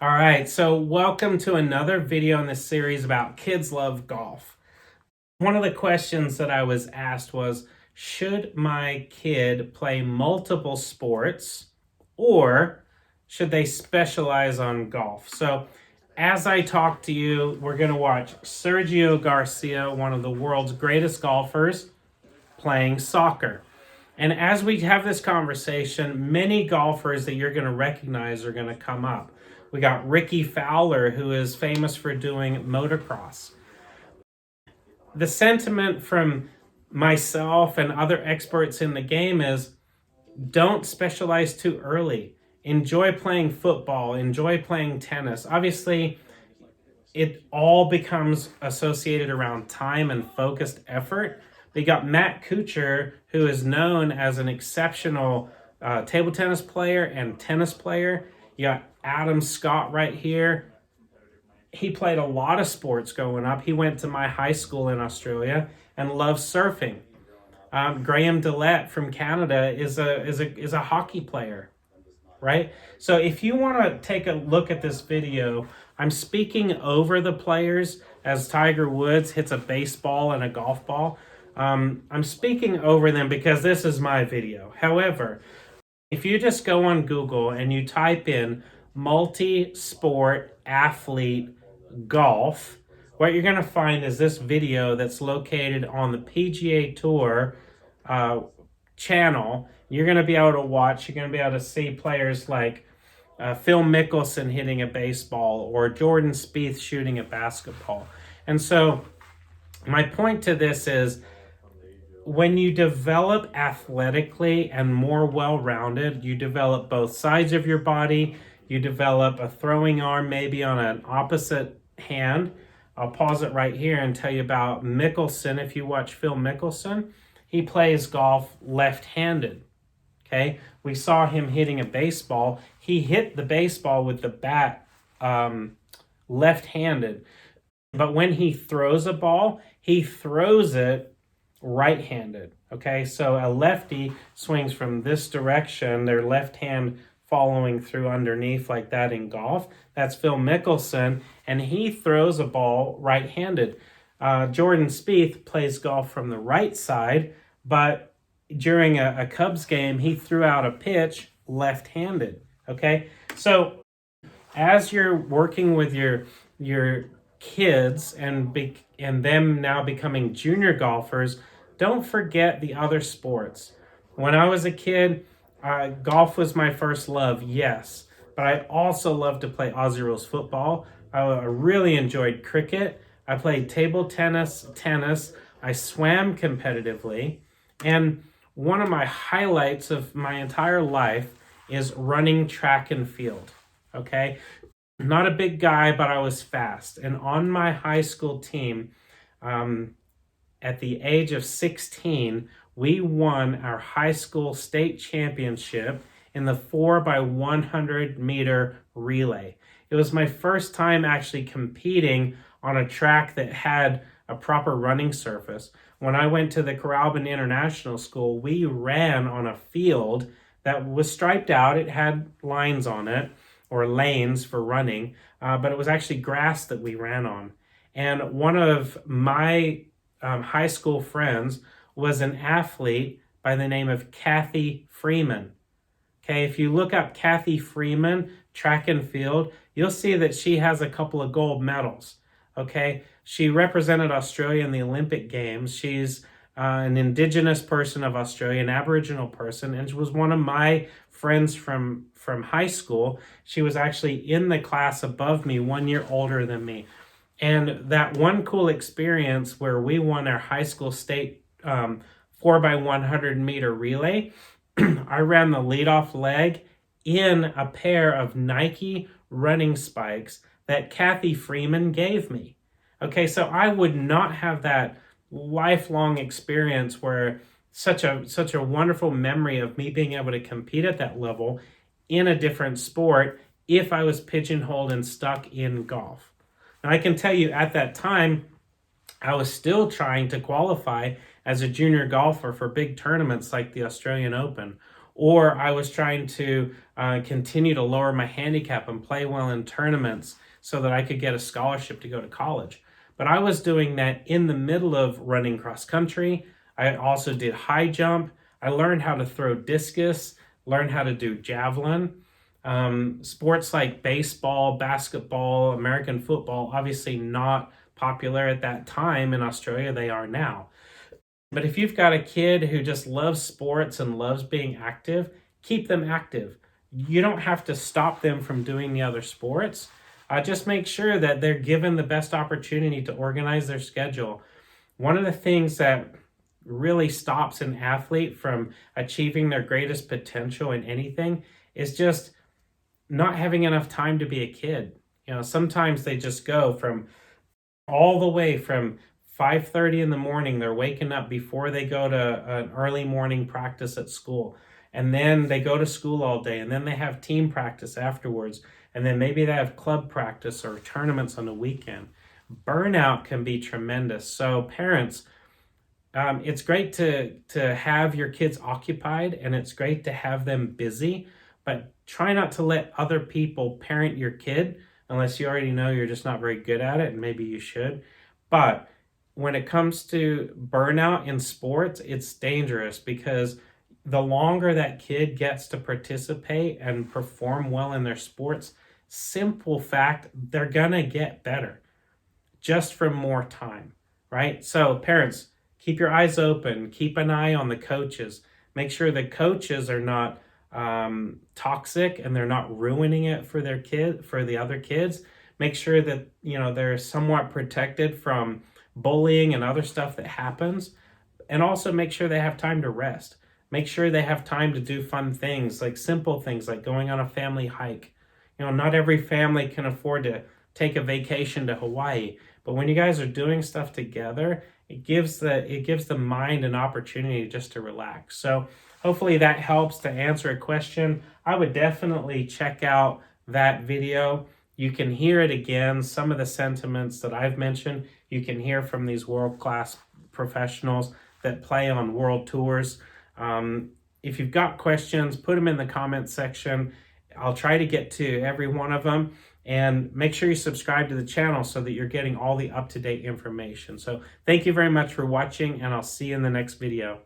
All right, so welcome to another video in this series about kids love golf. One of the questions that I was asked was, should my kid play multiple sports or should they specialize on golf? So as I talk to you, we're going to watch Sergio Garcia, one of the world's greatest golfers, playing soccer. And as we have this conversation, many golfers that you're going to recognize are going to come up. We got Ricky Fowler, who is famous for doing motocross. The sentiment from myself and other experts in the game is don't specialize too early. Enjoy playing football, enjoy playing tennis. Obviously, it all becomes associated around time and focused effort. They got Matt Kuchar, who is known as an exceptional table tennis player and tennis player. You got Adam Scott right here. He played a lot of sports growing up. He went to my high school in Australia and loves surfing. Graham Dillette from Canada is a hockey player, right? So if you want to take a look at this video, I'm speaking over the players as Tiger Woods hits a baseball and a golf ball. I'm speaking over them because this is my video. However, if you just go on Google and you type in multi-sport athlete golf, what you're going to find is this video that's located on the PGA Tour channel. You're going to be able to watch, you're going to be able to see players like Phil Mickelson hitting a baseball or Jordan Spieth shooting a basketball. And so my point to this is, when you develop athletically and more well-rounded, you develop both sides of your body, you develop a throwing arm maybe on an opposite hand. I'll pause it right here and tell you about Mickelson. If you watch Phil Mickelson, he plays golf left-handed, okay? We saw him hitting a baseball. He hit the baseball with the bat left-handed. But when he throws a ball, he throws it right-handed, okay? So a lefty swings from this direction, their left hand following through underneath like that in golf. That's Phil Mickelson, and he throws a ball right-handed. Jordan Spieth plays golf from the right side, but during a Cubs game, he threw out a pitch left-handed, okay? So as you're working with your kids and them now becoming junior golfers, don't forget the other sports. When I was a kid, golf was my first love, yes. But I also loved to play Aussie rules football. I really enjoyed cricket. I played table tennis. I swam competitively. And one of my highlights of my entire life is running track and field, okay? Not a big guy, but I was fast. And on my high school team, at the age of 16, we won our high school state championship in the 4x100 meter relay. It was my first time actually competing on a track that had a proper running surface. When I went to the Coralbin International School, we ran on a field that was striped out. It had lines on it, or lanes for running, but it was actually grass that we ran on. And one of my high school friends was an athlete by the name of Kathy Freeman. Okay, if you look up Kathy Freeman, track and field, you'll see that she has a couple of gold medals. Okay, she represented Australia in the Olympic Games. She's an Indigenous person of Australia, an Aboriginal person, and she was one of my friends from high school. She was actually in the class above me, 1 year older than me. And that one cool experience where we won our high school state 4x100 meter relay, I ran the leadoff leg in a pair of Nike running spikes that Kathy Freeman gave me. Okay, so I would not have that lifelong experience where such a wonderful memory of me being able to compete at that level in a different sport if I was pigeonholed and stuck in golf. Now, I can tell you at that time, I was still trying to qualify as a junior golfer for big tournaments like the Australian Open or I was trying to continue to lower my handicap and play well in tournaments so that I could get a scholarship to go to college. But I was doing that in the middle of running cross country. I also did high jump. I learned how to throw discus, learned how to do javelin. Sports like baseball, basketball, American football, obviously not popular at that time in Australia. They are now. But if you've got a kid who just loves sports and loves being active, keep them active. You don't have to stop them from doing the other sports. Just make sure that they're given the best opportunity to organize their schedule. One of the things that really stops an athlete from achieving their greatest potential in anything is just not having enough time to be a kid. Sometimes they just go from all the way from 5:30 in the morning, they're waking up before they go to an early morning practice at school. And then they go to school all day, and then they have team practice afterwards. And then maybe they have club practice or tournaments on the weekend. Burnout can be tremendous. So parents, it's great to have your kids occupied, and it's great to have them busy, but try not to let other people parent your kid unless you already know you're just not very good at it, and maybe you should. But when it comes to burnout in sports, it's dangerous because the longer that kid gets to participate and perform well in their sports, simple fact, they're gonna get better just from more time, right? So parents, keep your eyes open, keep an eye on the coaches. Make sure the coaches are not toxic and they're not ruining it for their kid, for the other kids. Make sure that they're somewhat protected from bullying and other stuff that happens, and also make sure they have time to rest. Make sure they have time to do fun things, like simple things like going on a family hike. Not every family can afford to take a vacation to Hawaii, but when you guys are doing stuff together, it gives the mind an opportunity just to relax. So hopefully that helps to answer a question. I would definitely check out that video. You can hear it again. Some of the sentiments that I've mentioned, you can hear from these world-class professionals that play on world tours. If you've got questions, put them in the comment section. I'll try to get to every one of them. And make sure you subscribe to the channel so that you're getting all the up-to-date information. So thank you very much for watching, and I'll see you in the next video.